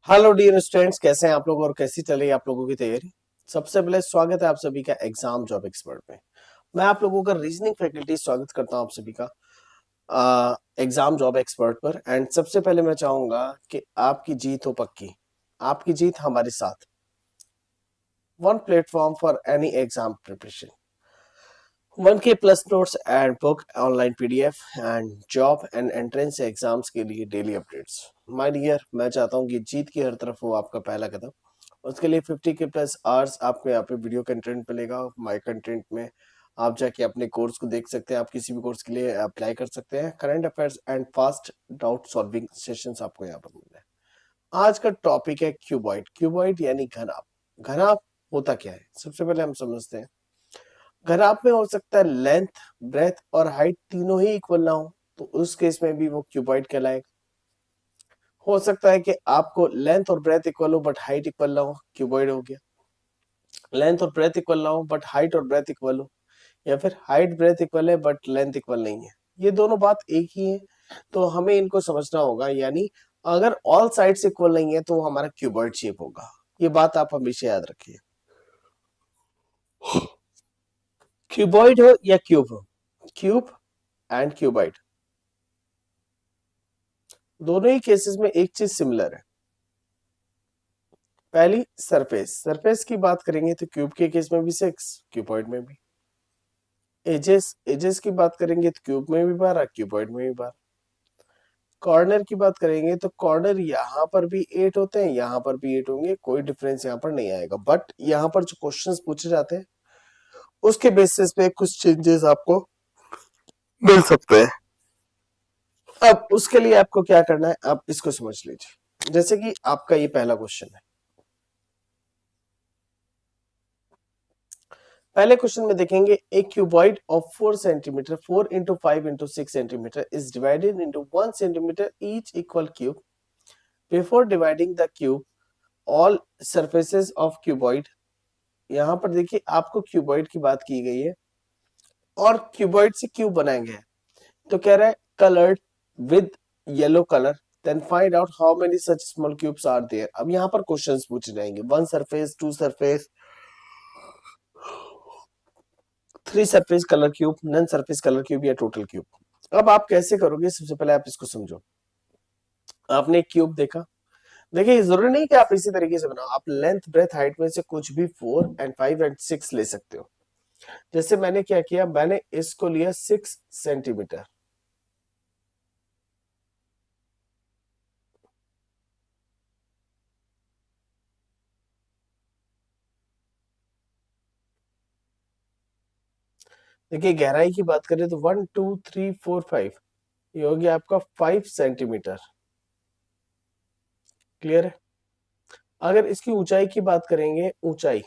Hello dear students, कैसे हैं आप लोग और कैसी चल रही है आप लोगों की तैयारी। सबसे पहले स्वागत है आप सभी का एग्जाम जॉब एक्सपर्ट में। मैं आप लोगों का रीजनिंग फैकल्टी स्वागत करता हूं आप सभी का एग्जाम जॉब एक्सपर्ट पर। एंड सबसे पहले मैं चाहूंगा कि आपकी जीत हो पक्की, आपकी जीत हमारे साथ। One platform for any exam preparation, 1K plus notes and book, online PDF and job and entrance exams के लिए डेली अपडेट्स। माय डियर, मैं चाहता हूं कि जीत की हर तरफ हो आपका पहला कदम। उसके लिए 50K प्लस आवर्स आपको यहाँ पे वीडियो कंटेंट मिलेगा। माय कंटेंट में आप जाके अपने कोर्स को देख सकते हैं, आप किसी भी कोर्स के लिए अप्लाई कर सकते हैं। Current affairs and fast doubt solving sessions आपको यहाँ पर मिल रहे हैं। आज का टॉपिक है क्यूबॉइड। क्यूबॉइड यानी घनाभ। घनाभ होता क्या है, सबसे पहले हम समझते हैं। घनाभ में हो सकता है लेंथ, ब्रेथ और हाइट तीनों ही इक्वल ना हो, तो उस केस में भी वो क्यूबॉइड कहलाएगा। हो सकता है कि आपको लेंथ और ब्रेथ इक्वल हो बट हाइट इक्वल ना हो, क्यूबॉइड हो गया। लेंथ और ब्रेथ इक्वल ना हो बट हाइट और ब्रेथ इक्वल हो, या फिर हाइट ब्रेथ इक्वल है बट लेंथ इक्वल नहीं है, ये दोनों बात एक ही है। तो हमें इनको समझना होगा। यानी अगर ऑल साइड्स इक्वल नहीं है तो वो हमारा क्यूबॉइड शेप होगा। ये बात आप हमेशा याद रखिए। क्यूबॉइड हो या क्यूब हो, क्यूब एंड क्यूबॉइड दोनों ही केसेस में एक चीज सिमिलर है। पहली सरफेस, सरफेस की बात करेंगे तो क्यूब के केस में भी 6, क्यूबॉइड में भी। एजेस, एजेस की बात करेंगे तो क्यूब में भी 12, क्यूबॉइड में भी 12। कॉर्नर की बात करेंगे तो कॉर्नर यहाँ पर भी 8 होते हैं, यहाँ पर भी 8 होंगे, कोई डिफरेंस यहाँ पर नहीं आएगा। बट यहाँ पर जो क्वेश्चंस पूछे जाते हैं उसके बेसिस पे कुछ चेंजेस आपको मिल सकते हैं। अब उसके लिए आपको क्या करना है, आप इसको समझ लीजिए। जैसे कि आपका ये पहला क्वेश्चन है। पहले क्वेश्चन में देखेंगे, a cuboid of 4 centimetre 4 into 5 into 6 centimetre is divided into 1 centimetre each equal cube. Before dividing the cube all surfaces of cuboid. यहां पर देखिए आपको क्यूबॉइड की बात की गई है और क्यूबॉइड से क्यूब बनाए गए हैं। तो कह रहा है coloured with yellow colour, then find out how many such small cubes are there. अब यहाँ पर क्वेश्चंस पूछे जाएंगे, 1 surface, 2 surface, 3 surface colour cube, none surface colour cube या टोटल क्यूब। अब आप कैसे करोगे, सबसे पहले आप इसको समझो। आपने एक क्यूब देखा, देखिए ये जरूरी नहीं कि आप इसी तरीके से बनाओ, आप लेंथ ब्रेथ हाइट में से कुछ भी 4 एंड 5 एंड 6 ले सकते हो। जैसे मैंने क्या किया, मैंने इसको लिया 6 सेंटीमीटर। देखिए गहराई की बात करें तो 1 2 3 4 5, ये हो गया आपका 5 सेंटीमीटर। क्लियर है। अगर इसकी ऊंचाई की बात करेंगे, ऊंचाई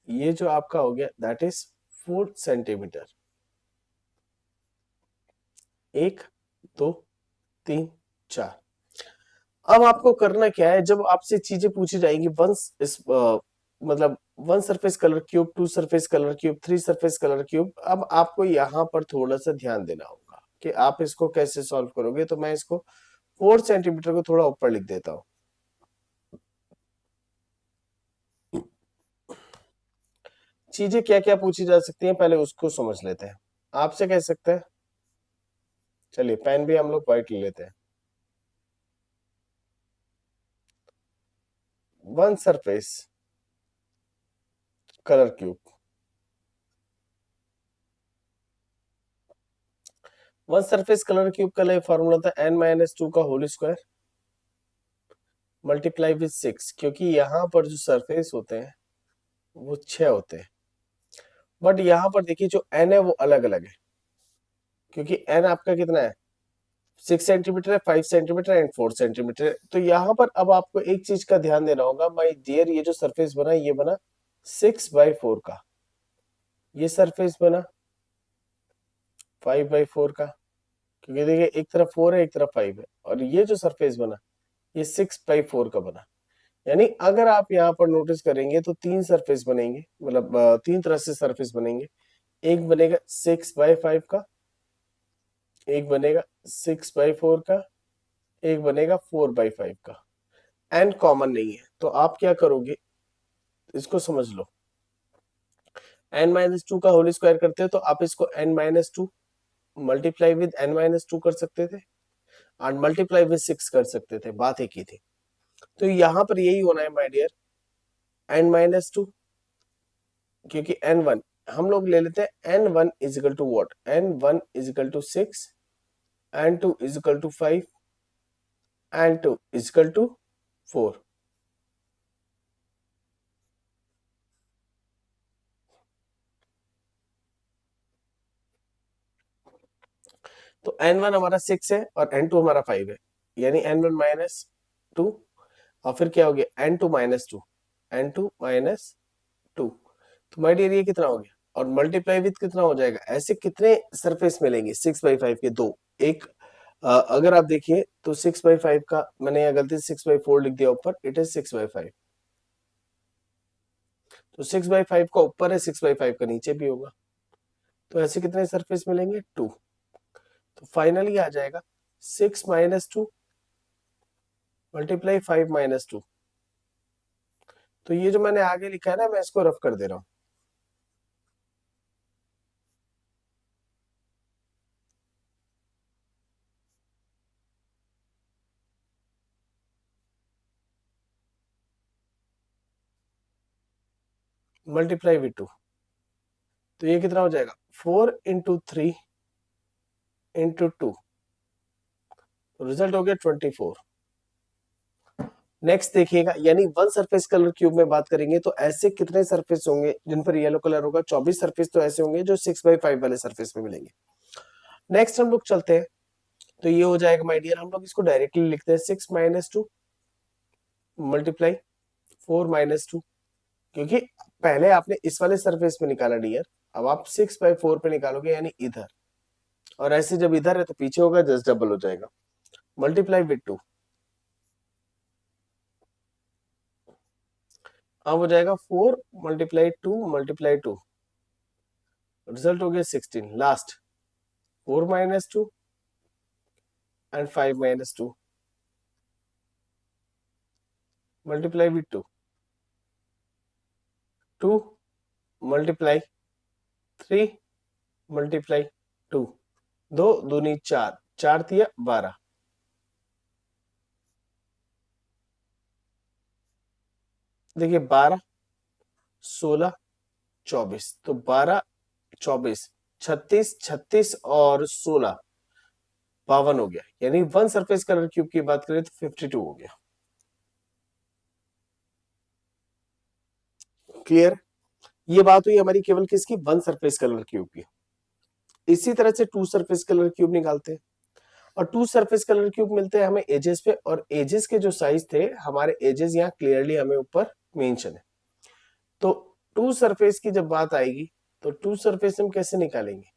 ये जो आपका हो गया दैट इज 4 सेंटीमीटर। 1 2 3 4। अब आपको करना क्या है, जब आपसे चीजें पूछी जाएंगी, वंस इस मतलब 1 surface colour cube, 2 surface colour cube, 3 surface colour cube, अब आपको यहाँ पर थोड़ा सा ध्यान देना होगा कि आप इसको कैसे सॉल्व करोगे। तो मैं इसको 4 सेंटीमीटर को थोड़ा ऊपर लिख देता हूँ। चीजें क्या क्या पूछी जा सकती हैं पहले उसको समझ लेते हैं। आपसे कह सकते हैं, चलिए पेन भी हम लोग व्हाइट ले लेते हैं। 1 surface colour cube, 1 surface colour cube का लिए फॉर्मूला था n-2 का होल स्क्वायर मल्टीप्लाई विद 6, क्योंकि यहाँ पर जो सरफेस होते हैं वो 6 होते हैं। बट यहाँ पर देखिए जो n है वो अलग अलग है, क्योंकि n आपका कितना है, 6 सेंटीमीटर है, 5 सेंटीमीटर एंड 4 सेंटीमीटर है। तो यहाँ पर अब आपको एक चीज का ध्यान देना होगा माय डियर, ये जो सरफेस बना ये बना 6/4 का, ये सरफेस बना 5/4 का, क्योंकि देखिए एक तरफ 4 है एक तरफ 5 है, और ये जो सरफेस बना ये 6/4 का बना। यानी अगर आप यहाँ पर नोटिस करेंगे तो 3 सरफेस बनेंगे, मतलब 3 तरह से सरफेस बनेंगे। एक बनेगा 6/5 का, एक बनेगा 6/4 का, एक बनेगा 4/5 का। n कॉमन नहीं है, तो आप क्या करोगे, इसको समझ लो, n-2 का होल स्क्वायर करते हो तो आप इसको n-2 मल्टीप्लाई विद n-2 कर सकते थे और मल्टीप्लाई विद 6 कर सकते थे, बात एक ही थी। तो यहां पर यही होना है माय डियर, n-2, क्योंकि n1 हम लोग ले लेते हैं, n1 is equal to what, n1 is equal to 6, n2 is equal to 5, n2 is equal to 4। तो n1 हमारा 6 है और n2 हमारा 5 है, यानी n1 माइनस 2, और फिर क्या हो गया n2 माइनस 2, n2 माइनस 2। तो माय डियर ये कितना हो गया, और मल्टीप्लाई विथ कितना हो जाएगा, ऐसे कितने सरफेस मिलेंगे 6/5 के, दो। एक अगर आप देखिए तो 6/5 का मैंने यहाँ गलती से 6/4 लिख दिया ऊपर, इट इज 6/5। तो 6/5 का ऊपर है, 6/5 का नीचे भी होगा, तो ऐसे कितने सरफेस मिलेंगे, 2। तो फाइनली आ जाएगा 6-2 मल्टीप्लाई 5-2। तो ये जो मैंने आगे लिखा है ना, मैं इसको रफ कर दे रहा हूं। मल्टीप्लाई विथ 2, तो ये कितना हो जाएगा, 4 × 3 × 2, रिजल्ट हो गया 24। नेक्स्ट देखिएगा, यानी वन सरफेस कलर क्यूब में बात करेंगे तो ऐसे कितने सरफेस होंगे जिन पर येलो कलर होगा, 24 सरफेस तो ऐसे होंगे जो 6/5 वाले सरफेस में मिलेंगे। नेक्स्ट हम लोग चलते हैं, तो ये हो जाएगा माय डियर, हम लोग इसको डायरेक्टली लिखते हैं 6-2 मल्टीप्लाई 4-2, क्योंकि पहले आपने इस वाले सरफेस में निकाला डियर, अब आप 6/4 पे निकालोगे, यानी इधर, और ऐसे जब इधर है तो पीछे होगा, जस्ट डबल हो जाएगा, मल्टीप्लाई विथ 2। अब हो जाएगा 4 × 2 × 2, रिजल्ट हो गया 16। Last 4-2 and 5-2 multiply with 2, 2 multiply 3 multiply 2, 2 दूनी 4, 4 तिया 12, देखिए 12 16 24, तो 12 24 36 36 और 16 52 हो गया, यानी वन सरफेस कलर क्यूब की बात करें तो 52 हो गया। क्लियर, ये बात हुई हमारी केवल किसकी, वन सरफेस कलर क्यूब की। इसी तरह से टू सरफेस कलर क्यूब निकालते हैं, और टू सरफेस कलर क्यूब मिलते हैं हमें एजेस पे, और एजेस के जो साइज थे हमारे, एजेस यहाँ क्लियरली हमें ऊपर मेंशन है। तो टू सरफेस की जब बात आएगी तो टू सरफेस हम कैसे निकालेंगे,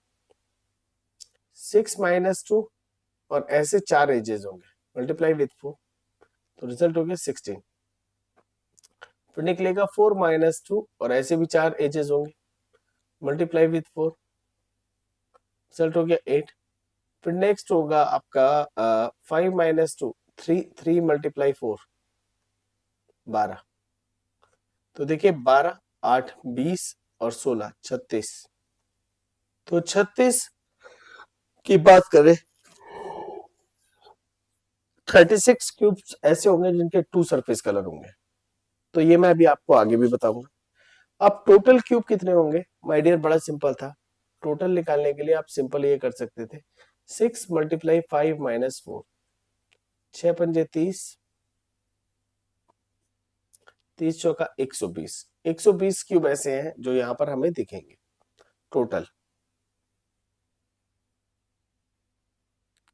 6-2 और ऐसे 4 एजेस होंगे, मल्टीप्लाई विथ 4, तो रिजल्ट हो गया 16। फिर निकलेगा 4-2 और ऐसे भी 4 एजेस होंगे, मल्टीप्लाई विथ 4, रिजल्ट हो गया 8। फिर नेक्स्ट होगा आपका 5-2, 3 मल्टीप्लाई 4, 12। तो देखिए 12 8 20 और 16 36, तो 36 की बात करें, 36 क्यूब्स ऐसे होंगे जिनके टू सरफेस कलर होंगे, तो ये मैं अभी आपको आगे भी बताऊंगा। अब टोटल क्यूब कितने होंगे माय डियर, बड़ा सिंपल था, टोटल निकालने के लिए आप सिंपल ये कर सकते थे, 6 मल्टीप्लाई 5-4, 6 × 5 = 30, 30 चौका 120, 120 क्यूब ऐसे हैं जो यहाँ पर हमें दिखेंगे टोटल।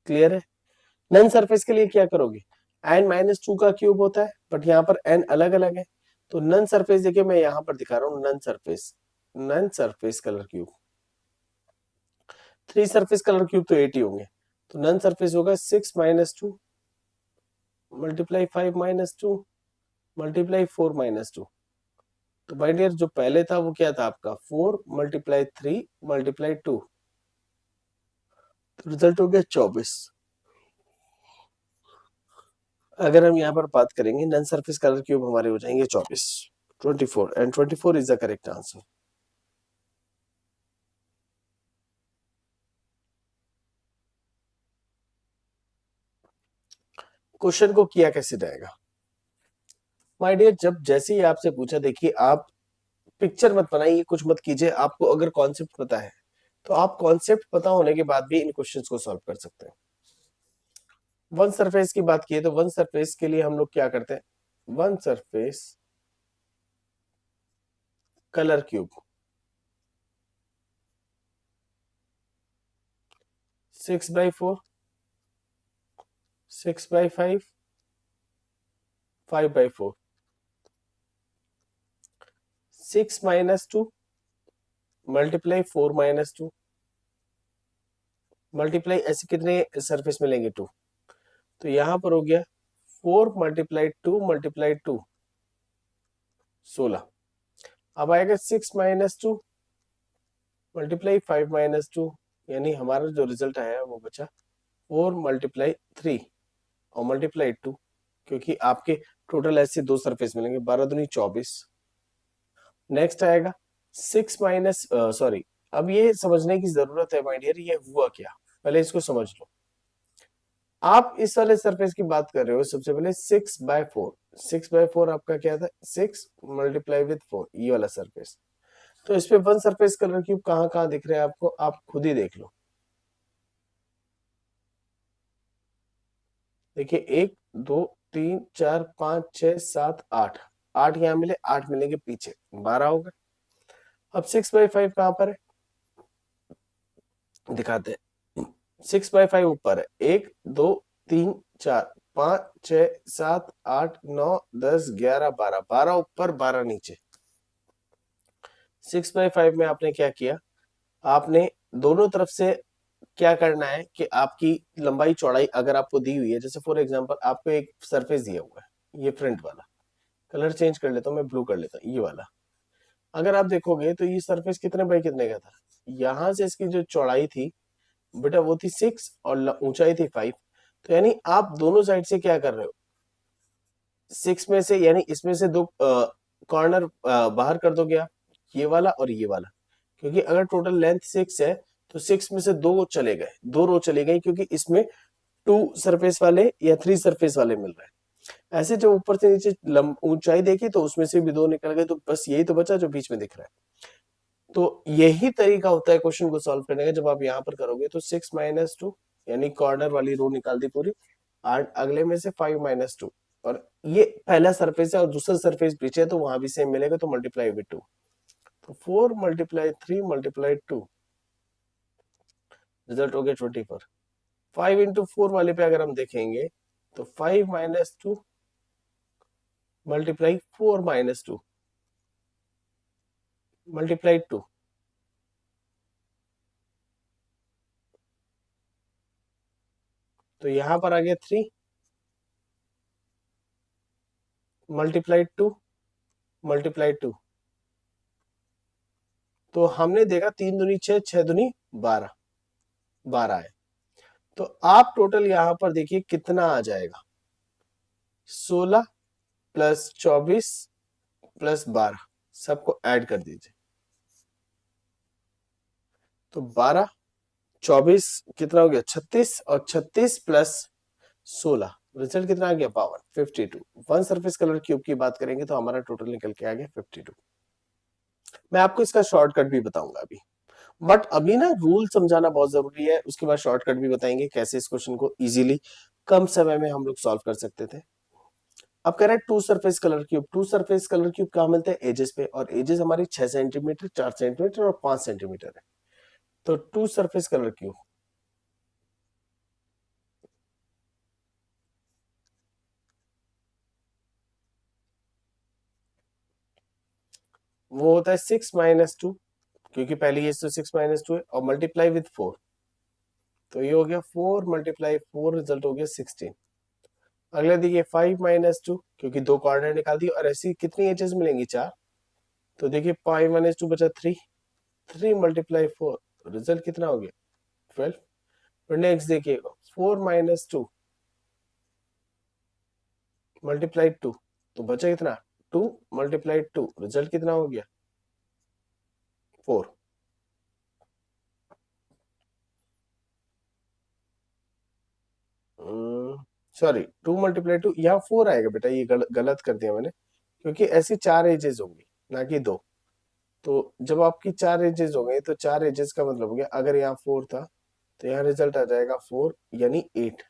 क्लियर है, नन सरफेस के लिए क्या करोगे, n-2 का क्यूब होता है, बट यहाँ पर n अलग अलग है, तो नन सरफेस देखिए मैं यहाँ पर दिखा रहा हूँ, none surface colour cube, three surface colour cube तो 8 ही होंगे, तो नन सरफेस होगा 6-2 मल्टीप्लाई 5-2 मल्टीप्लाई 4-2। तो भाई डियर जो पहले था वो क्या था आपका, 4 मल्टीप्लाई 3 मल्टीप्लाई 2, तो रिजल्ट हो गया 24। अगर हम यहाँ पर बात करेंगे नन सरफेस कलर क्यूब हमारे हो जाएंगे 24, 24 and 24 is the correct answer. Question को किया कैसे जाएगा माय डियर, जब जैसे ही आपसे पूछा, देखिए आप पिक्चर मत बनाइए, कुछ मत कीजिए, आपको अगर कॉन्सेप्ट पता है तो आप कॉन्सेप्ट पता होने के बाद भी इन क्वेश्चंस को सॉल्व कर सकते हैं। वन सरफेस की बात की तो वन सरफेस के लिए हम लोग क्या करते हैं, one surface colour cube 6/4, 6/5, 5/4, 6 - 2 multiply 4 - 2 multiply ऐसे कितने सरफेस मिलेंगे 2, तो यहां पर हो गया 4 × 2 × 2 16। अब आएगा 6 - 2 मल्टीप्लाई 5 - 2, यानी हमारा जो रिजल्ट आया वो बचा 4 × 3 और मल्टीप्लाई 2, क्योंकि आपके टोटल ऐसे दो सरफेस मिलेंगे, 12 दूनी 24। नेक्स्ट आएगा 6 माइनस सॉरी, अब ये समझने की जरूरत है माय डियर, ये हुआ क्या, पहले इसको समझ लो। आप इस वाले सरफेस की बात कर रहे हो, सबसे पहले 6/4, 6/4 आपका क्या था, 6 मल्टीप्लाई विथ 4, ये वाला सरफेस। तो इस पे वन सरफेस कलर क्यूब कहाँ कहाँ दिख रहे हैं आपको, आप खुद ही देख लो। देखिए 1 2 3 4 5 6 7 8, 8 यहाँ मिले, 8 मिलेंगे पीछे, 12 होगा। अब 6/5 कहाँ पर है, दिखाते हैं। 6/5 ऊपर है, 1 2 3 4 5 6 7 8 9 10 11 12, 12 ऊपर 12 नीचे। 6/5 में आपने क्या किया, आपने दोनों तरफ से क्या करना है कि आपकी लंबाई चौड़ाई अगर आपको दी हुई है, जैसे फॉर एग्जांपल आपको एक सरफेस दिया हुआ है, ये फ्रंट वाला, कलर चेंज कर लेता हूँ मैं, ब्लू कर लेता हूँ, ये वाला। अगर आप देखोगे तो ये सरफेस कितने बाई कितने का था, यहां से इसकी जो चौड़ाई थी बेटा वो थी 6 और ऊंचाई थी 5। तो यानी आप दोनों साइड से क्या कर रहे हो, 6 में से, यानी इसमें से दो कॉर्नर बाहर कर दोगे आप, ये वाला और ये वाला, क्योंकि अगर टोटल लेंथ 6 है तो 6 में से दो चले गए, दो रो चले गई, क्योंकि इसमें 2 सरफेस वाले या 3 सरफेस वाले मिल रहे हैं। ऐसे जब ऊपर से नीचे ऊंचाई देखी तो उसमें से भी दो निकल गए, तो बस यही तो बचा जो बीच में दिख रहा है। तो यही तरीका होता है क्वेश्चन को सॉल्व करने का, जब आप यहाँ पर करोगे तो 6 - 2 यानी कॉर्नर वाली रो निकाल दी पूरी, और अगले में से 5 - 2, और ये पहला सरफेस है और दूसरा सरफेस पीछे है तो वहां भी सेम मिलेगा, तो मल्टीप्लाई विद 2, तो 4 × 3 × 2 रिजल्ट हो गया 24। 5 × 4 वाले पे अगर हम देखेंगे तो 5 - 2 मल्टीप्लाई 4 - 2 मल्टीप्लाई 2, तो यहां पर आ गया 3 मल्टीप्लाई 2 मल्टीप्लाई 2, तो हमने देखा 3 दूनी 6, 6 दूनी 12, 12 है। तो आप टोटल यहां पर देखिए कितना आ जाएगा, 16 + 24 + 12, सबको ऐड कर दीजिए, तो 12 24 कितना हो गया 36, और 36 + 16 रिजल्ट कितना आ गया, 52। वन सरफेस कलर क्यूब की बात करेंगे तो हमारा टोटल निकल के आ गया 52। मैं आपको इसका शॉर्टकट भी बताऊंगा अभी, बट अभी ना रूल समझाना बहुत जरूरी है, उसके बाद शॉर्टकट भी बताएंगे कैसे इस क्वेश्चन को इजीली कम समय में हम लोग सॉल्व कर सकते थे। अब कह रहे हैं two surface colour cube, two surface colour cube कहाँ मिलते हैं, एजेस पे, और एजेस हमारी 6 सेंटीमीटर, 4 सेंटीमीटर और 5 सेंटीमीटर है। तो टू सरफेस कलर क्यूब वो होता है 6 - 2, क्योंकि पहले ये तो 6 - 2 है, और मल्टीप्लाई विथ 4, तो ये हो गया 4 × 4 रिजल्ट हो गया 16। अगला देखिए 5 - 2, क्योंकि दो कॉर्नर निकाल दिए, और ऐसी कितनी एजेस मिलेंगी, 4, तो देखिए 5 - 2 बचा 3, 3 × 4 रिजल्ट कितना हो गया 12। फिर नेक्स्ट देखिएगा 4 - 2, मल्टीप्लाई 2, तो बचा कितना 2 मल्टीप्लाई 2, रिजल्ट कितना हो गया 4। सॉरी 2 मल्टीप्लाई 2, यहाँ 4 आएगा बेटा, ये गलत कर दिया मैंने, क्योंकि ऐसी 4 एजेस होंगी ना कि 2। तो जब आपकी 4 एजेस हो गई तो 4 एजेस का मतलब हो गया, अगर यहाँ 4 था तो यहाँ रिजल्ट आ जाएगा 4 यानी 8।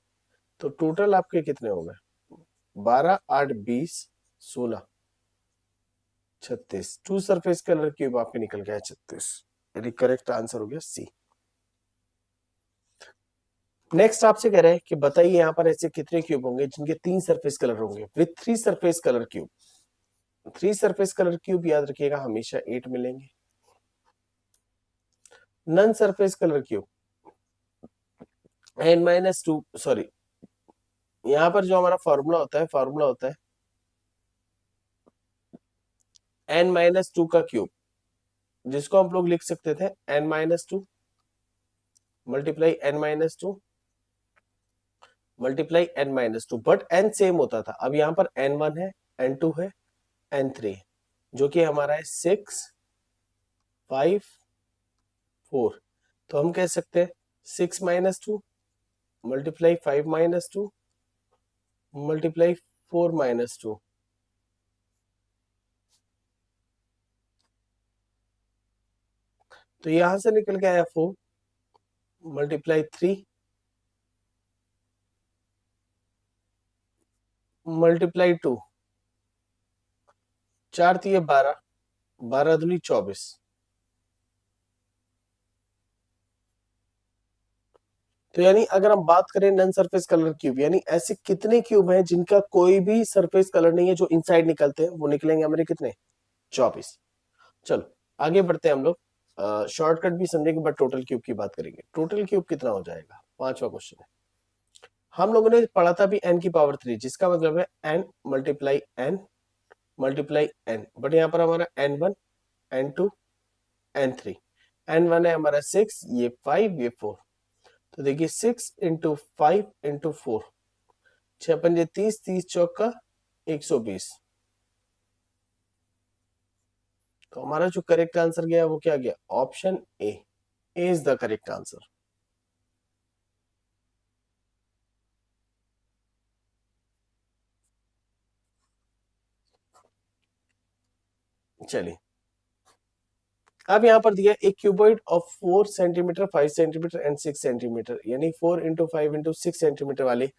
तो टोटल आपके कितने हो गए 12 8 20 16 36। टू सरफेस कलर क्यूब आपके निकल गया 36, यानी करेक्ट आंसर हो गया सी। नेक्स्ट आपसे कह रहे हैं कि बताइए यहाँ पर ऐसे कितने क्यूब होंगे जिनके 3 सरफेस कलर होंगे with 3 surface colour cube. 3 surface colour cube याद रखिएगा हमेशा 8 मिलेंगे। None surface colour cube n-2, sorry यहाँ पर जो हमारा फॉर्मूला होता है n-2 का क्यूब, जिसको हम लोग लिख सकते थे n-2 multiply n-2 multiply n-2, but n same होता था। अब यहाँ पर n1 है, n2 है, n3 है, जो कि हमारा है 6 5 4। तो हम कह सकते हैं 6-2 मल्टीप्लाई 5-2 मल्टीप्लाई 4-2। तो यहां से निकल के आया 4 मल्टीप्लाई 3 मल्टीप्लाई 2, 4 3 12, 12 दूनी 24। तो यानी अगर हम बात करें नन सरफेस कलर क्यूब, यानी ऐसे कितने क्यूब हैं जिनका कोई भी सरफेस कलर नहीं है, जो इनसाइड निकलते हैं, वो निकलेंगे हमारे कितने 24। चलो आगे बढ़ते हैं हम लोग, शॉर्टकट भी समझेंगे बट टोटल क्यूब की बात करेंगे। टोटल क्यूब कितना हो जाएगा, पांचवा क्वेश्चन है। हम लोगों ने पढ़ा था भी n की पावर 3, जिसका मतलब है n multiply n multiply n, but यहाँ पर हमारा n1 n2 n3। n1 है हमारा 6, ये 5, ये 4। तो देखिए 6 इंटू 5 इंटू 4, 6 पंजे 30, 30 चौका 120। तो हमारा जो करेक्ट आंसर गया वो क्या गया, option A is the correct answer. चलिए अब यहाँ पर दिया एक cuboid of 4 centimetre 5 centimetre and 6 centimetre, यानी 4 इंटू 5 इंटू 6 सेंटीमीटर वाले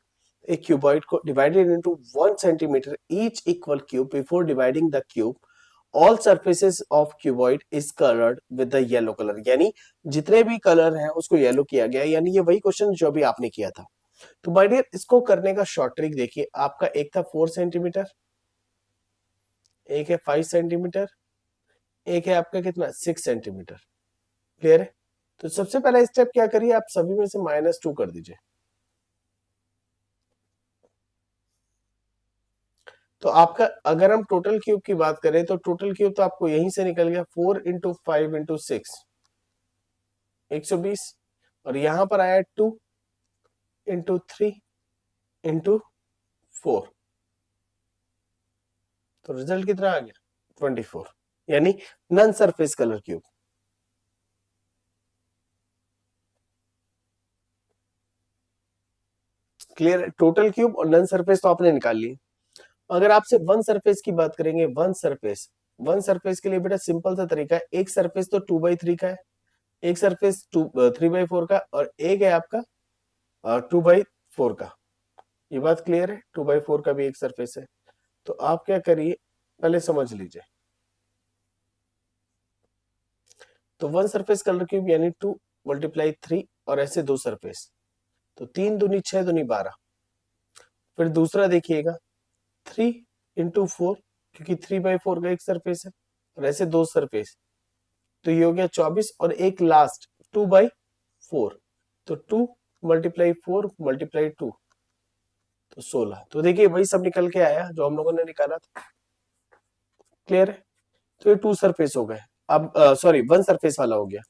एक क्यूबॉइड को divided into 1 centimetre each equal cube. Before dividing the cube all surfaces of cuboid is coloured with the yellow colour, यानी जितने भी कलर हैं उसको yellow किया गया। यानी ये वही क्वेश्चन जो भी आपने किया था। तो माय डियर इसको करने का शॉर्ट ट्रिक देखिए, आपका एक था 4 सेंटीमीटर, एक है 5 सेंटीमीटर, एक है आपका कितना 6 सेंटीमीटर। क्लियर है? तो सबसे पहला स्टेप क्या करिए, आप सभी में से -2 कर दीजिए। तो आपका अगर हम टोटल क्यूब की बात करें तो टोटल क्यूब तो आपको यहीं से निकल गया 4 इंटू 5 इंटू 6 120, और यहां पर आया 2 इंटू 3 इंटू 4, तो रिजल्ट कितना आ गया 24, यानी none surface colour cube. Clear? Total cube और नन सरफेस तो आपने निकाल ली। अगर आपसे वन सरफेस की बात करेंगे, वन सरफेस के लिए बेटा सिंपल सा तरीका है, एक सरफेस तो 2/3 का है, एक सरफेस 3/4 का, और एक है आपका 2/4 का। ये बात क्लियर है? 2/4 का भी एक सरफेस है। तो आप क्या करिए, पहले समझ लीजिए। तो वन सरफेस कलर क्यूब यानी 2 मल्टीप्लाई 3, और ऐसे दो सरफेस, तो 3 दूनी 6 दूनी 12। फिर दूसरा देखिएगा 3 इंटू 4, क्योंकि 3/4 का एक सरफेस है, और ऐसे दो सरफेस, तो ये हो गया 24, और एक लास्ट 2/4, तो 2 मल्टीप्लाई 4 मल्टीप्लाई 2, तो 16। तो देखिए वही सब निकल के आया जो हम लोगों ने निकाला था। क्लियर है? तो ये टू सरफेस हो गए। अब सॉरी वन सरफेस वाला हो गया।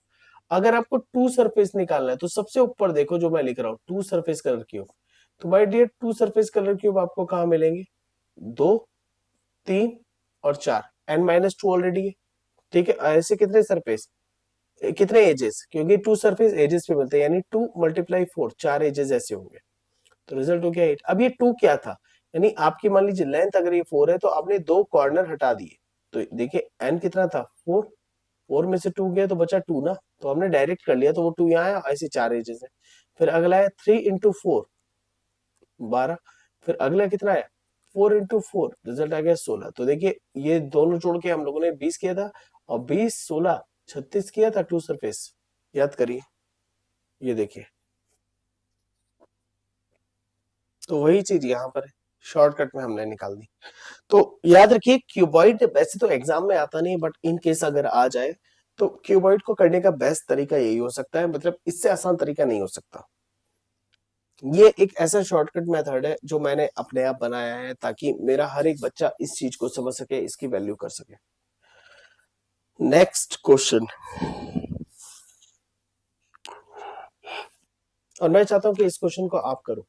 अगर आपको टू सरफेस निकालना है तो सबसे ऊपर देखो जो मैं लिख रहा हूँ, टू सरफेस कलर क्यूब। तो my dear two surface colour cube आपको कहाँ मिलेंगे, 2, 3 और 4, n-2 ऑलरेडी है। ठीक है, ऐसे कितने सरफेस, कितने एजेस, क्योंकि 2 सरफेस एजेस पे मिलते हैं, यानी 2 × 4, 4 एजेस ऐसे होंगे। तो रिजल्ट हो गया 8। अब ये 2 क्या था, यानी आपकी मान लीजिए लेंथ अगर ये 4 है तो आपने 2 कॉर्नर हटा दिए, तो देखिए n कितना था 4, 4 में से 2 गया तो बचा 2 ना, तो हमने डायरेक्ट कर लिया, तो वो 2 यहाँ आया, ऐसे 4 एजेस है। फिर अगला है 3 × 4, 12। फिर अगला कितना है 4 × 4, रिजल्ट आ गया 16। तो देखिए ये दोनों जोड़ के हम लोगों ने 20 किया था, और 20, 16, 36 किया था 2 सरफेस। याद करिए, ये देखिए, तो वही चीज यहाँ पर है, शॉर्टकट में हमने निकाल दी। तो याद रखिए क्यूबॉइड वैसे तो एग्जाम में आता नहीं, बट इन केस अगर आ जाए तो क्यूबॉइड को करने का बेस्ट तरीका यही हो सकता है, मतलब इससे आसान तरीका नहीं हो सकता। ये एक ऐसा शॉर्टकट मेथड है जो मैंने अपने आप बनाया है, ताकि मेरा हर एक बच्चा इस चीज को समझ सके, इसकी वैल्यू कर सके। नेक्स्ट क्वेश्चन, और मैं चाहता हूं कि इस क्वेश्चन को आप करो।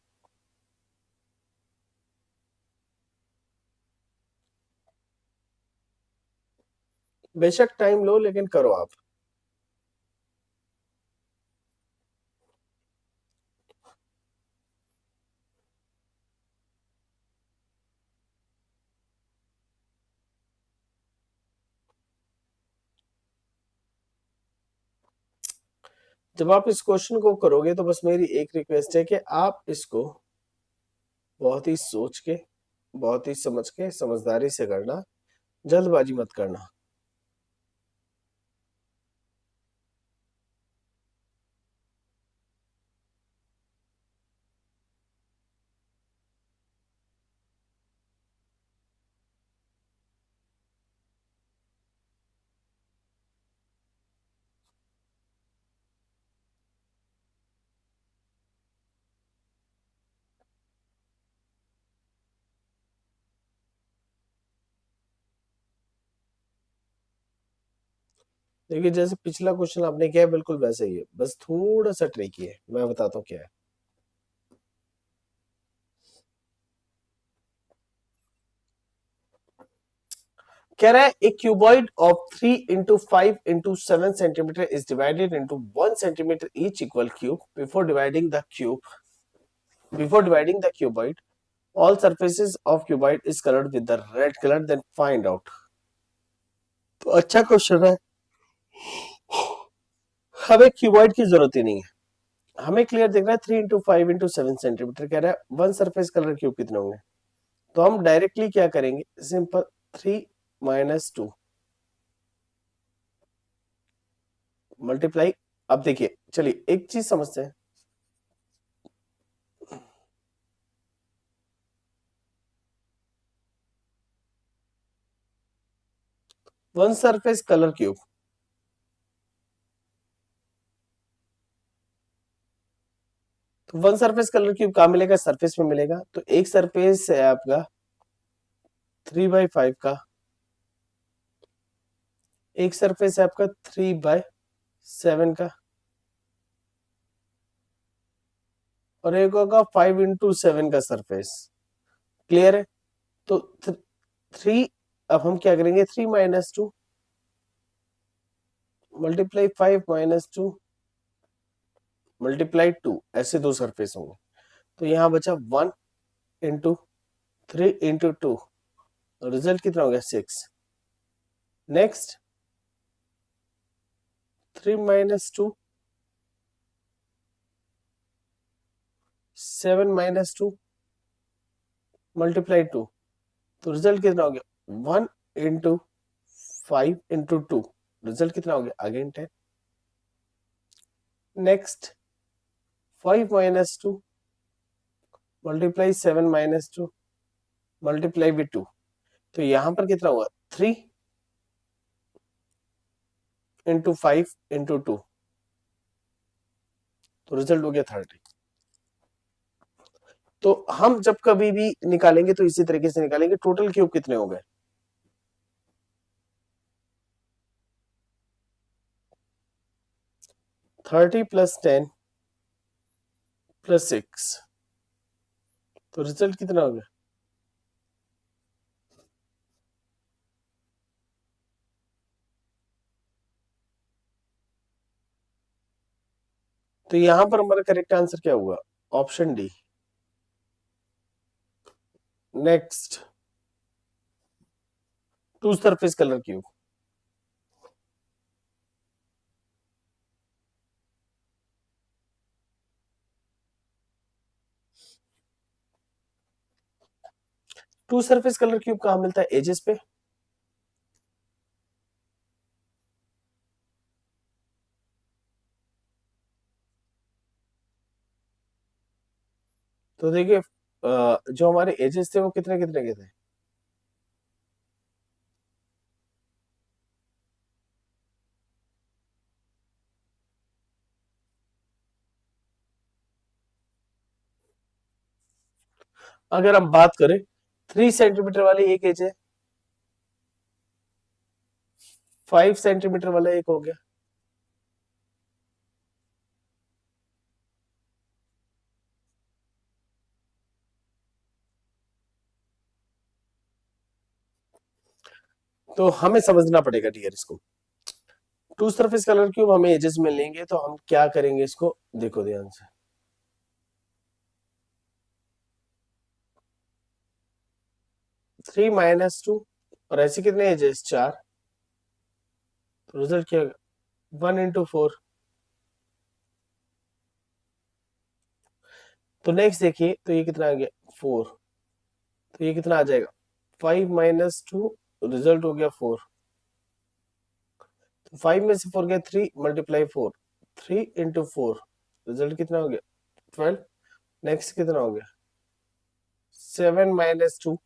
बेशक टाइम लो, लेकिन करो आप। जब आप इस क्वेश्चन को करोगे तो बस मेरी एक रिक्वेस्ट है कि आप इसको बहुत ही सोच के, बहुत ही समझ के, समझदारी से करना, जल्दबाजी मत करना। देखिए जैसे पिछला क्वेश्चन आपने किया है बिल्कुल वैसे ही है, बस थोड़ा सा ट्रिकी है, मैं बताता हूँ क्या है। कह रहा है a cuboid of 3 × 5 × 7 centimetre is divided into 1 centimetre each equal cube before dividing the cuboid all surfaces of cuboid is colored with the red color, then find out। तो अच्छा क्वेश्चन है, हमें क्यूबॉइड की जरूरत ही नहीं है, हमें क्लियर दिख रहा है 3 × 5 × 7 सेंटीमीटर, कह रहा है वन सरफेस कलर क्यूब कितने होंगे। तो हम डायरेक्टली क्या करेंगे, सिंपल 3 - 2 मल्टीप्लाई। अब देखिए चलिए एक चीज समझते हैं, वन सरफेस कलर क्यूब, तो वन सरफेस कलर क्यूब कहाँ मिलेगा, सरफेस में मिलेगा। तो एक सरफेस है आपका 3/5 का, एक सरफेस है आपका 3/7 का, और एक होगा 5 × 7 का सरफेस। क्लियर है। तो 3, अब हम क्या करेंगे, 3 - 2 मल्टीप्लाई 5 - 2 मल्टीप्लाई 2, ऐसे दो सरफेस होंगे। तो यहां बचा 1 × 3 × 2, रिजल्ट कितना हो गया 6। नेक्स्ट 3 - 2 7 - 2 मल्टीप्लाई 2, तो रिजल्ट कितना हो गया 1 × 5 × 2, रिजल्ट कितना हो गया again 10। Next 5 - 2 multiply 7 - 2 multiply with 2, तो यहां पर कितना हुआ 3 × 5 × 2, तो रिजल्ट हो गया 30। तो हम जब कभी भी निकालेंगे तो इसी तरीके से निकालेंगे। टोटल क्यूब कितने हो गए, 30 + 10 + 6, तो रिजल्ट कितना हो गया तो यहां पर हमारा करेक्ट आंसर क्या होगा? Option D. Next, two surface colour cube. Two surface colour cube कहां मिलता है? एजेस पे। तो देखिए जो हमारे एजेस थे वो कितने कितने के थे? अगर हम बात करें 3 सेंटीमीटर वाली एक एज है, 5 सेंटीमीटर वाला एक हो गया, तो हमें समझना पड़ेगा डियर इसको। टू सरफेस कलर क्यूब हमें एजेस में लेंगे तो हम क्या करेंगे इसको, देखो ध्यान से। 3 - 2 और ऐसे कितने एजेस? 4। तो रिजल्ट क्या? 1 × 4। तो नेक्स्ट देखिए, तो ये कितना आ गया? 4। तो ये कितना आ जाएगा? 5 - 2, रिजल्ट हो गया 4। तो 5 में से 4 गया 3 × 4, 3 × 4, रिजल्ट कितना हो गया? 12। नेक्स्ट कितना हो गया? 7 - 2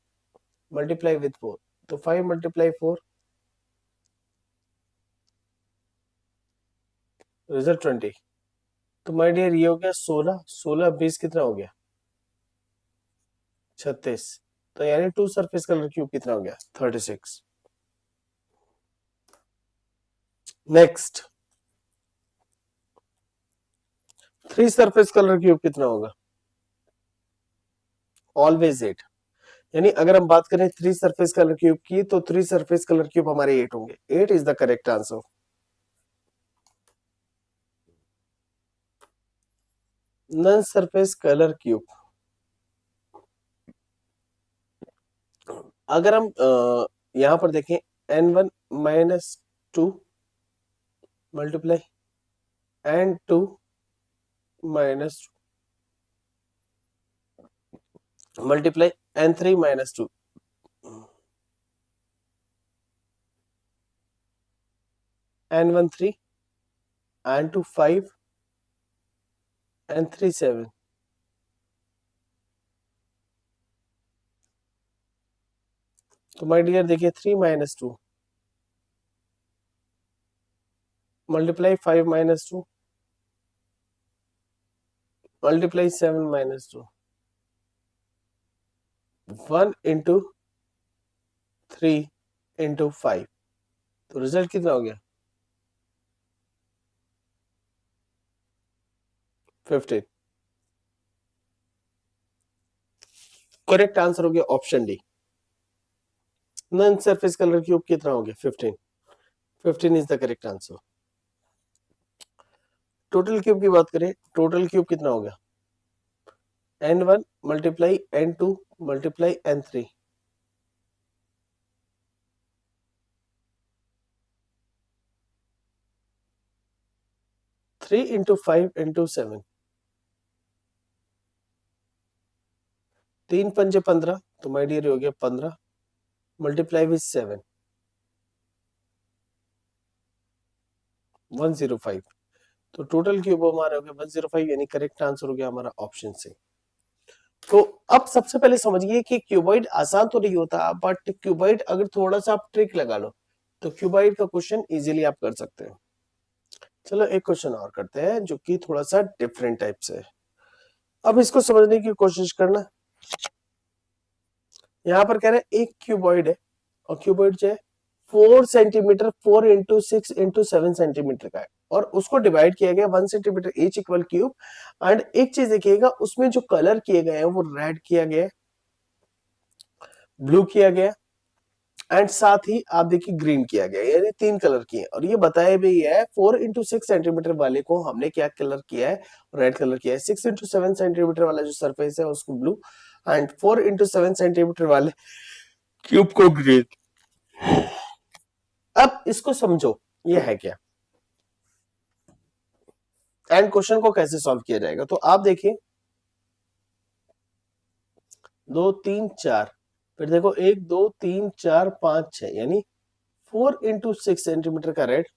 मल्टीप्लाई विथ 4, तो 5 × 4, रिजल्ट 20। तो माय डियर ये हो गया 16, 16 20 कितना हो गया? 36। तो यानी टू सरफेस कलर क्यूब कितना हो गया? 36। Next, three surface colour cube कितना होगा? ऑलवेज 8। यानी अगर हम बात करें थ्री सरफेस कलर क्यूब की, तो थ्री सरफेस कलर क्यूब हमारे 8 होंगे। 8 is the correct answer. None surface colour cube, अगर हम यहां पर देखें n1 - 2 multiply n2 - multiply n3 - 2, n1 3, n2 5, n3 7। तो माय डियर देखिए 3 - 2 मल्टीप्लाई 5 - 2 मल्टीप्लाई 7 - 2, 1 × 3 × 5। तो रिजल्ट कितना हो गया? 15। करेक्ट आंसर हो गया option D. None surface colour cube कितना हो गया? 15। 15 is the correct answer. Total cube की बात करें, टोटल क्यूब कितना हो गया? n1 multiply n2 multiply n3, 3 × 5 × 7, 3 × 5 = 15। तो माय डियर हो गया 15 मल्टीप्लाई विथ 7, 105। तो टोटल क्यूब हमारा हो गया 105, यानी करेक्ट आंसर हो गया हमारा ऑप्शन से। तो अब सबसे पहले समझिए कि क्यूबॉइड आसान तो नहीं होता, बट क्यूबॉइड अगर थोड़ा सा आप ट्रिक लगा लो तो क्यूबॉइड का क्वेश्चन इजीली आप कर सकते हैं। चलो एक क्वेश्चन और करते हैं जो कि थोड़ा सा डिफरेंट टाइप से है। अब इसको समझने की कोशिश करना। यहाँ पर कह रहे हैं एक क्यूबॉइड है और क्यूबॉइड जो है 4 सेंटीमीटर 4 × 6 × 7 सेंटीमीटर का है और उसको डिवाइड किया गया 1 centimetre each equal cube. And एक चीज देखिएगा, उसमें जो कलर किए गए हैं वो रेड किया गया, ब्लू किया गया एंड साथ ही आप देखिए ग्रीन किया गया, यानी 3 कलर किए और ये बताया भी है 4x6 सेंटीमीटर वाले को हमने क्या कलर किया है, रेड कलर किया है। 6x7 सेंटीमीटर वाला जो सरफेस है उसको ब्लू एंड 4x7 सेंटीमीटर वाले क्यूब को ग्रीन। अब इसको समझो ये है क्या एंड क्वेश्चन को कैसे सॉल्व किया जाएगा। तो आप देखिए 2 3 4, फिर देखो 1 2 3 4 5 6, यानी 4x6 सेंटीमीटर का रेड,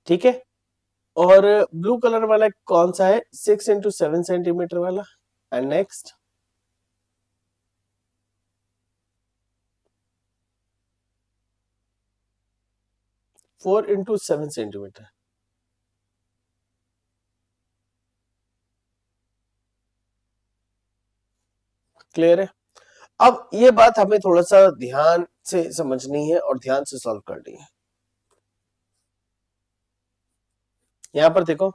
ठीक है। और ब्लू कलर वाला कौन सा है, 6x7 सेंटीमीटर वाला। And next 4x7 centimetre. Clear है। अब ये बात हमें थोड़ा सा ध्यान से समझनी है और ध्यान से सॉल्व करनी है। यहां पर देखो,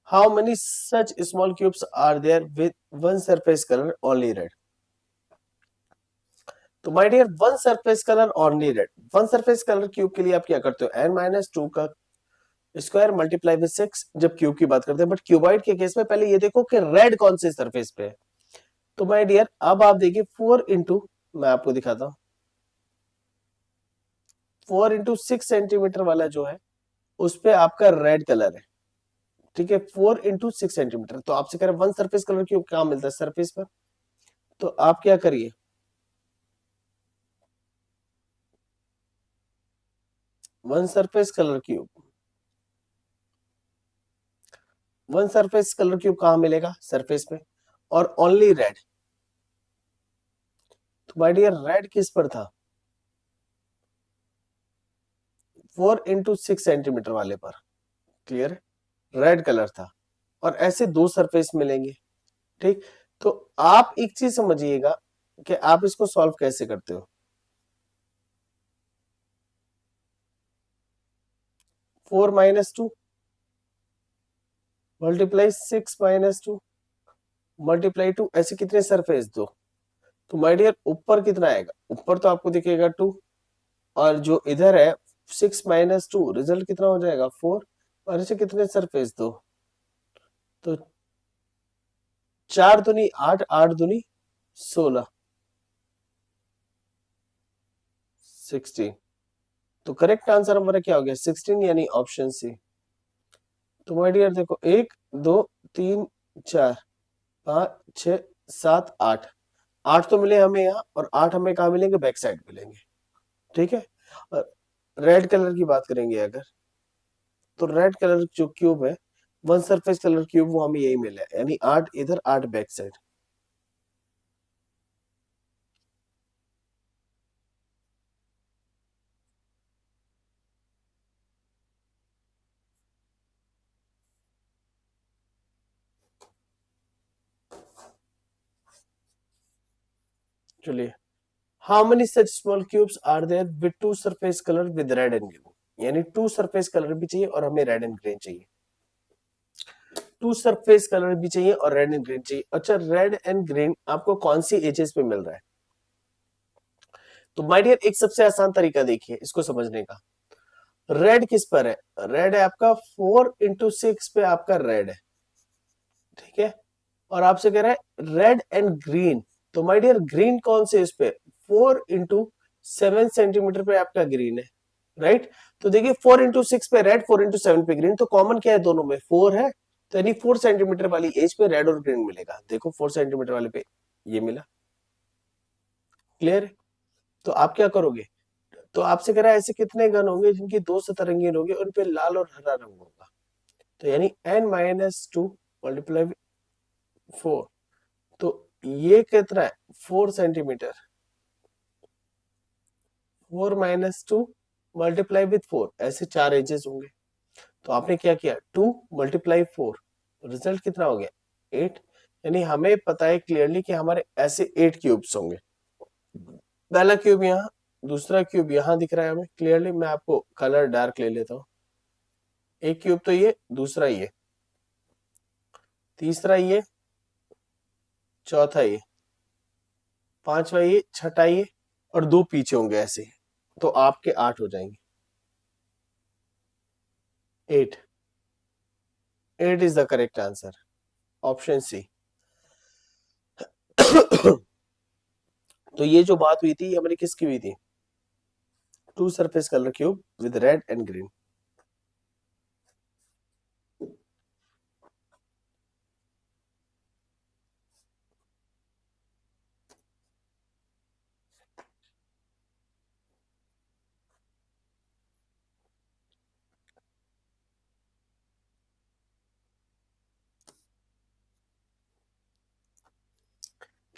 how many such small cubes are there with one surface colour only red. तो my dear, one surface colour only red, one surface colour cube के लिए आप क्या करते हो, n-2 का स्क्वायर मल्टीप्लाई विद 6 जब क्यूब की बात करते हैं। बट क्यूबॉइड के केस में पहले ये देखो कि रेड कौन से सरफेस पे है। तो माय डियर अब आप देखिए 4 इंटू, मैं आपको दिखाता हूं, 4x6 सेंटीमीटर वाला जो है उस पे आपका रेड कलर है, ठीक है। 4x6 सेंटीमीटर, तो आपसे कह रहे वन सरफेस कलर क्यूब कहां मिलता है, सरफेस पर। तो आप क्या करिए, one surface colour cube, one surface colour cube कहां मिलेगा, सरफेस पे, और ओनली रेड। तो माय डियर रेड किस पर था, 4x6 सेंटीमीटर वाले पर। क्लियर, रेड कलर था और ऐसे दो सरफेस मिलेंगे, ठीक। तो आप एक चीज समझिएगा कि आप इसको सॉल्व कैसे करते हो। 4-2 मल्टीप्लाई 6-2 मल्टीप्लाई 2, ऐसे कितने सरफेस दो। तो माय डियर ऊपर कितना आएगा, ऊपर तो आपको दिखेगा 2, और जो इधर है 6-2, रिजल्ट कितना हो जाएगा 4, और ऐसे कितने सरफेस दो, तो 4 दूनी 8, 8 दूनी 16, 16। तो करेक्ट आंसर हमारा क्या हो गया, 16, यानी ऑप्शन सी। तो माय डियर देखो 1 2 3 4 5 6 7 8, 8 तो मिले हमें यहाँ, और 8 हमें कहा मिलेंगे, बैक साइड मिलेंगे, ठीक है। रेड कलर की बात करेंगे अगर, तो रेड कलर जो क्यूब है, वन सरफेस कलर क्यूब, वो हमें यही मिला है, यानी 8 इधर 8 बैक साइड। चलिए, how many such small cubes are there with two surface colour with red and green, यानी टू सरफेस कलर भी चाहिए और हमें रेड एंड ग्रीन चाहिए, टू सरफेस कलर भी चाहिए और रेड एंड ग्रीन चाहिए। अच्छा, रेड एंड ग्रीन आपको कौन सी एजेस पे मिल रहा है। तो माय डियर एक सबसे आसान तरीका देखिए इसको समझने का, रेड किस पर है, रेड है आपका 4x6 पे आपका रेड है, ठीक है। और आपसे कह रहा है रेड एंड ग्रीन, तो माय डियर ग्रीन कौन से इस पे, 4x7 सेंटीमीटर पे आपका ग्रीन है, राइट। तो देखिए 4x6 पे रेड, 4x7 पे ग्रीन, तो कॉमन क्या है दोनों में, 4 है, तो यानी 4 सेंटीमीटर वाली एज पे रेड और ग्रीन मिलेगा। देखो 4 सेंटीमीटर वाले पे ये मिला। क्लियर है। तो आप क्या करोगे, तो आपसे कह रहा है ऐसे कितने गन होंगे जिनकी दो सतह रंगीन होगी, उन पे लाल और हरा रंग होगा। तो यानी n-2 मल्टीप्लाई 4, तो ये कितना है 4 सेंटीमीटर, 4-2 मल्टीप्लाई विथ 4, ऐसे चार एजेस होंगे। तो आपने क्या किया, 2 मल्टीप्लाई 4, रिजल्ट कितना हो गया 8, यानी हमें पता है क्लियरली कि हमारे ऐसे 8 क्यूब्स होंगे। पहला क्यूब यहाँ, दूसरा क्यूब यहाँ दिख रहा है हमें क्लियरली, मैं आपको कलर डार्क ले लेता हूँ। एक क्यूब तो ये, दूसरा ये, तीसरा ये, चौथा ये, पांचवा ये, छठा ये, और 2 पीछे होंगे ऐसे, तो आपके 8 हो जाएंगे। 8 8 is the correct answer, option C. तो ये जो बात हुई थी, ये हमारी किसकी हुई थी? Two surface colour cube with red and green.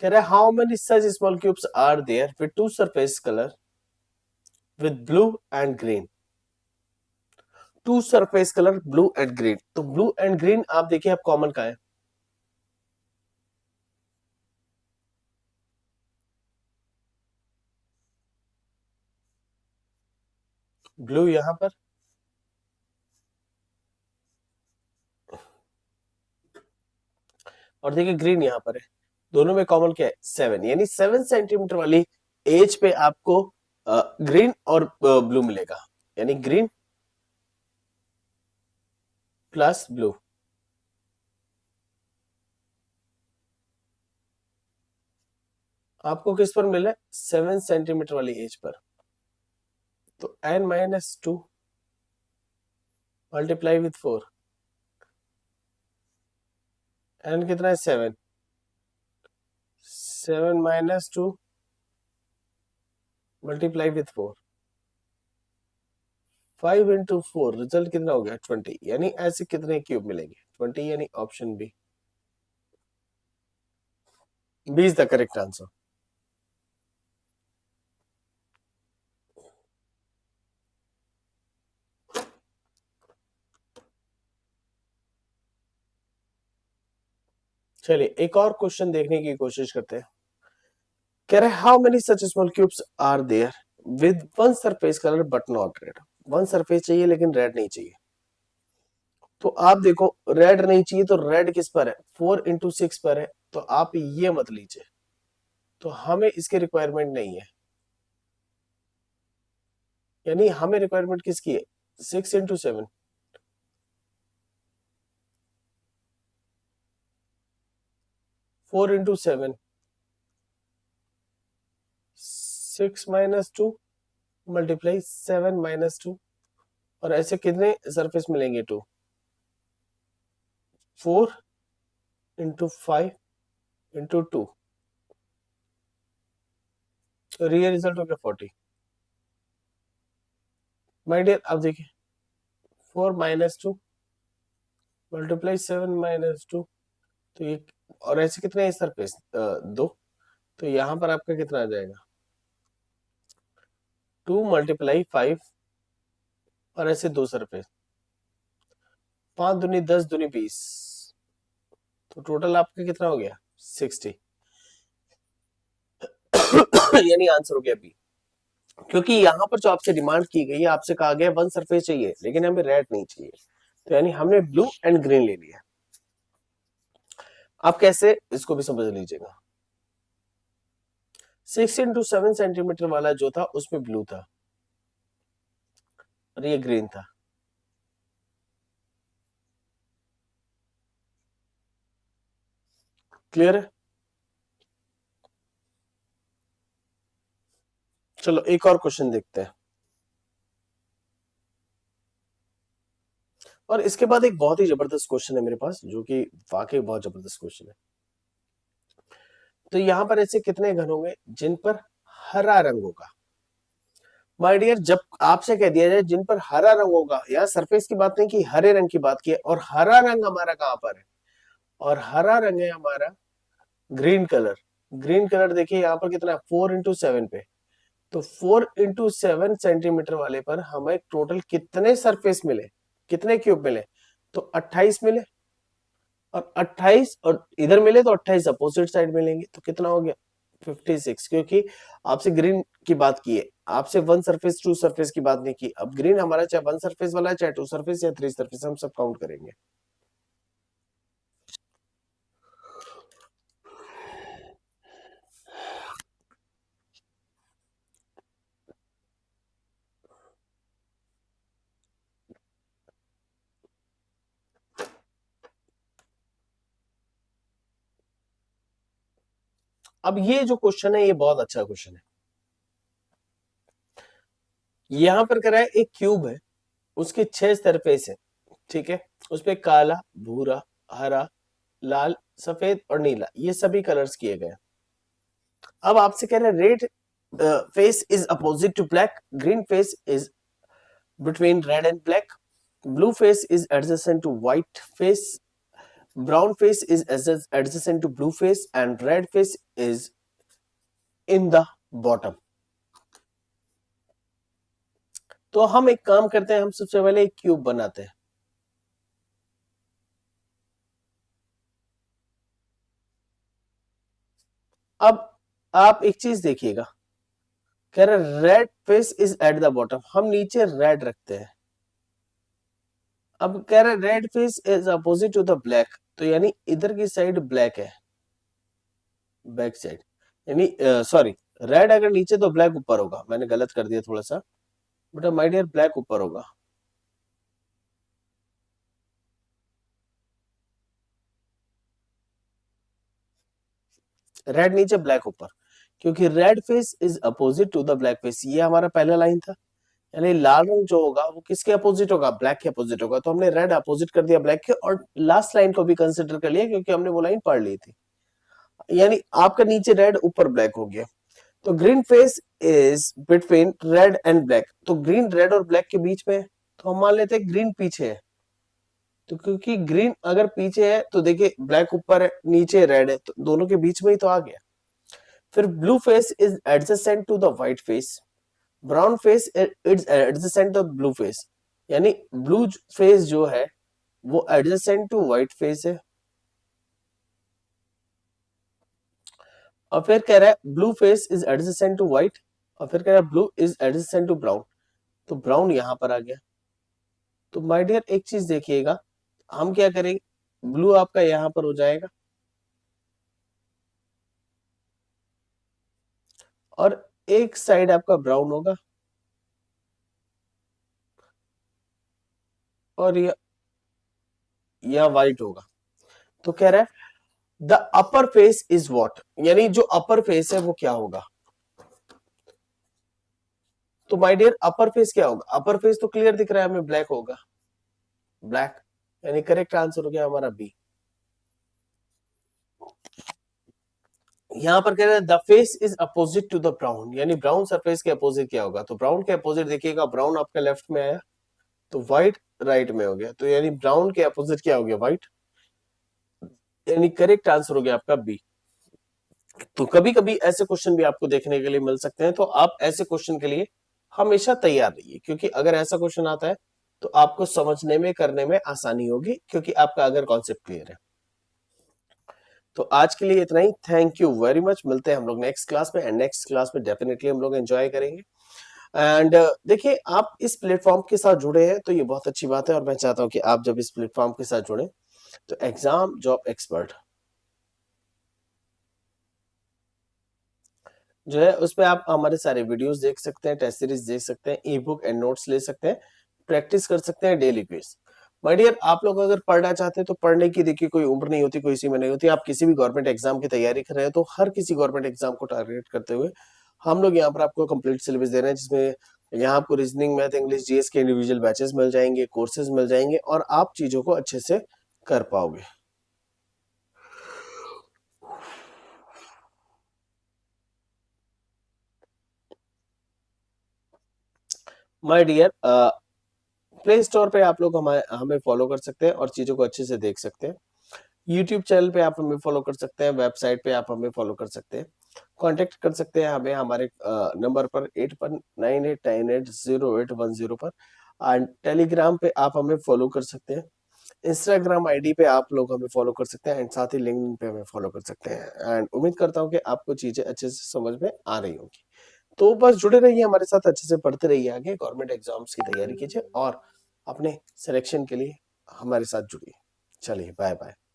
कह रहे how many such small cubes are there with two surface colour with blue and green. Two surface colour blue and green, तो ब्लू एंड ग्रीन आप देखिए, आप common का है, blue यहां पर, और देखिए ग्रीन यहां पर है। दोनों में कॉमन क्या है? 7, यानी 7 सेंटीमीटर वाली एज पे आपको ग्रीन और ब्लू मिलेगा, यानी ग्रीन प्लस ब्लू। आपको किस पर मिला है? 7 सेंटीमीटर वाली एज पर। तो n-2 मल्टीप्लाई विथ 4, n कितना है? 7, 7-2 मल्टीप्लाई विथ 4, 5 into 4, रिजल्ट कितना हो गया? 20, यानी ऐसे कितने क्यूब मिलेंगे? 20, यानी option B. B is the correct answer. चलिए एक और क्वेश्चन देखने की कोशिश करते हैं। कह रहे how many such small cubes are there with one surface colour but not red. One surface चाहिए लेकिन रेड नहीं चाहिए। तो आप देखो, रेड नहीं चाहिए तो रेड किस पर है? 4 into 6 पर है, तो आप ये मत लीजिए, तो हमें इसके रिक्वायरमेंट नहीं है। यानी हमें रिक्वायरमेंट किसकी है? 6 into 7, 4 into 7, 6-2 मल्टीप्लाई 7-2, और ऐसे कितने सरफेस मिलेंगे? 2, 4 into 5 into 2, तो रियल रिजल्ट हो गया 40। माय डियर अब देखिए, 4-2 मल्टीप्लाई 7-2, तो ये, और ऐसे कितने हैं सरफेस? 2, तो यहां पर आपका कितना आ जाएगा? 2 × 5, और ऐसे 2 सरफेस, 5 दूनी 10 दूनी 20, तो टोटल आपका कितना हो गया? 60। यानी आंसर हो गया बी। क्योंकि यहाँ पर जो आपसे डिमांड की गई है, आपसे कहा गया वन सरफेस चाहिए लेकिन हमें रेड नहीं चाहिए, तो यानी हमने ब्लू एंड ग्रीन ले लिया। आप कैसे, इसको भी समझ लीजिएगा। 6 into 7 सेंटीमीटर वाला जो था उसमें ब्लू था और ये ग्रीन था। क्लियर है? चलो एक और क्वेश्चन देखते हैं, और इसके बाद एक बहुत ही जबरदस्त क्वेश्चन है मेरे पास, जो कि वाकई बहुत जबरदस्त क्वेश्चन है। तो यहां पर ऐसे कितने घन होंगे जिन पर हरा रंग होगा? माय डियर, जब आपसे कह दिया जाए जिन पर हरा रंग होगा, यहाँ सरफेस की बात नहीं की, हरे रंग की बात की है, और हरा रंग हमारा कहां पर है? और हरा रंग है हमारा ग्रीन कलर। ग्रीन कलर देखिए यहाँ पर कितना है? 4 into 7 पे, तो 4 into 7 सेंटीमीटर वाले पर हमें टोटल कितने सरफेस मिले, कितने क्यूब मिले? तो 28 मिले, और 28 और इधर मिले तो 28 अपोजिट साइड मिलेंगे, तो कितना हो गया? 56। क्योंकि आपसे ग्रीन की बात की है, आपसे वन सरफेस टू सरफेस की बात नहीं की। अब ग्रीन हमारा चाहे वन सरफेस वाला है, चाहे टू सरफेस या थ्री सरफेस, हम सब काउंट करेंगे। अब ये जो क्वेश्चन है ये बहुत अच्छा क्वेश्चन है। यहां पर कह रहा है एक क्यूब है, उसके 6 सरफेस है, ठीक है, उसपे काला, भूरा, हरा, लाल, सफेद और नीला ये सभी कलर्स किए गए। अब आपसे कह रहे हैं red face is opposite to black, green face is between red and black, blue face is adjacent to white face, brown face is adjacent to blue face and red face is in the bottom। तो हम एक काम करते हैं, हम सबसे पहले एक क्यूब बनाते हैं। अब आप एक चीज देखिएगा, कह रहे red face is at the bottom, हम नीचे रेड रखते हैं। अब कह रहे red face is opposite to the black, तो यानी इधर की साइड ब्लैक है, बैक साइड, यानी सॉरी, रेड अगर नीचे तो ब्लैक ऊपर होगा, मैंने गलत कर दिया थोड़ा सा, बेटा माय डियर ब्लैक ऊपर होगा। रेड नीचे ब्लैक ऊपर, क्योंकि red face is opposite to the black face, ये हमारा पहला लाइन था, यानी लाल रंग जो होगा वो किसके अपोजिट होगा, ब्लैक के अपोजिट होगा, तो हमने रेड अपोजिट कर दिया ब्लैक के, और लास्ट लाइन को भी कंसिडर कर लिया क्योंकि हमने वो लाइन पढ़ ली थी, यानी आपका नीचे रेड ऊपर ब्लैक हो गया। तो green face is between red and black, तो ग्रीन रेड और ब्लैक के बीच में है, तो हम मान लेते हैं ग्रीन पीछे है, तो क्योंकि ग्रीन अगर पीछे है तो देखिए ब्लैक ऊपर है नीचे रेड है, तो दोनों के बीच में ही तो आ गया। फिर blue face is adjacent to the white face, brown face is adjacent to blue face, यानी ब्लू फेस जो है वो एडजेसेंट टू व्हाइट फेस है। और फिर कह रहा है blue face is adjacent to white, और फिर कह रहा है blue is adjacent to brown, तो ब्राउन यहां पर आ गया। तो माय डियर एक चीज देखिएगा, हम क्या करेंगे, ब्लू आपका यहां पर हो जाएगा और एक साइड आपका ब्राउन होगा और यह व्हाइट होगा। तो कह रहा है the upper face is what, यानी जो अपर फेस है वो क्या होगा। तो माय डियर अपर फेस क्या होगा, अपर फेस तो क्लियर दिख रहा है हमें, ब्लैक होगा, ब्लैक, यानी करेक्ट आंसर हो गया हमारा बी। यहां पर कह रहे हैं the face is opposite to the brown, यानी ब्राउन सरफेस के अपोजिट क्या होगा, तो ब्राउन के अपोजिट देखिएगा, ब्राउन आपका लेफ्ट में आया तो व्हाइट राइट में हो गया, तो यानी ब्राउन के अपोजिट क्या हो गया, व्हाइट, यानी करेक्ट आंसर हो गया आपका बी। तो कभी कभी ऐसे क्वेश्चन भी आपको देखने के लिए मिल सकते हैं, तो आप ऐसे क्वेश्चन के लिए हमेशा तैयार रहिए, क्योंकि अगर ऐसा क्वेश्चन आता है तो आपको समझने में करने में आसानी होगी, क्योंकि आपका अगर कॉन्सेप्ट क्लियर है। तो आज के लिए इतना ही, थैंक यू वेरी मच, मिलते हैं हम लोग नेक्स्ट क्लास में, एंड नेक्स्ट क्लास में डेफिनेटली हम लोग एंजॉय करेंगे। एंड देखिए आप इस प्लेटफॉर्म के साथ जुड़े हैं तो ये बहुत अच्छी बात है, और मैं चाहता हूं कि आप जब इस प्लेटफॉर्म के साथ जुड़े तो एग्जाम जॉब एक्सपर्ट जो है उस पर आप हमारे सारे वीडियोस देख सकते हैं, टेस्ट सीरीज देख सकते हैं, ई बुक एंड नोट्स ले सकते हैं, प्रैक्टिस कर सकते हैं डेली क्विज। माय डियर आप लोग अगर पढ़ना चाहते हैं तो पढ़ने की देखिए कोई उम्र नहीं होती, कोई सीमा नहीं होती, आप किसी भी गवर्नमेंट एग्जाम की तैयारी कर रहे हैं तो हर किसी गवर्नमेंट एग्जाम को टारगेट करते हुए हम लोग यहाँ पर आपको कंप्लीट सिलेबस दे रहे हैं, जिसमें यहाँ आपको रीजनिंग, मैथ, इंग्लिश, जीएस के इंडिविजुअल बैचेस मिल जाएंगे, कोर्सेज मिल जाएंगे, और आप चीजों को अच्छे से कर पाओगे। माय डियर प्ले स्टोर पे आप लोग हमें फॉलो कर सकते हैं और चीजों को अच्छे से देख सकते हैं। यूट्यूब चैनल पे आप हमें फॉलो कर सकते हैं, वेबसाइट पे आप हमें फॉलो कर सकते हैं, कांटेक्ट कर सकते हैं हमें हमारे नंबर पर 8198980810 पर, एंड टेलीग्राम पे आप हमें फॉलो कर सकते हैं, इंस्टाग्राम आईडी पे आप लोग हमें फॉलो कर सकते हैं, एंड साथ ही लिंक्डइन पे हमें फॉलो कर सकते हैं। एंड उम्मीद करता हूँ कि आपको चीजें अच्छे से समझ में आ रही होंगी। तो बस जुड़े रहिए हमारे साथ, अच्छे से पढ़ते रहिए, आगे गवर्नमेंट एग्जाम्स की तैयारी कीजिए और अपने सिलेक्शन के लिए हमारे साथ जुड़िए। चलिए बाय बाय।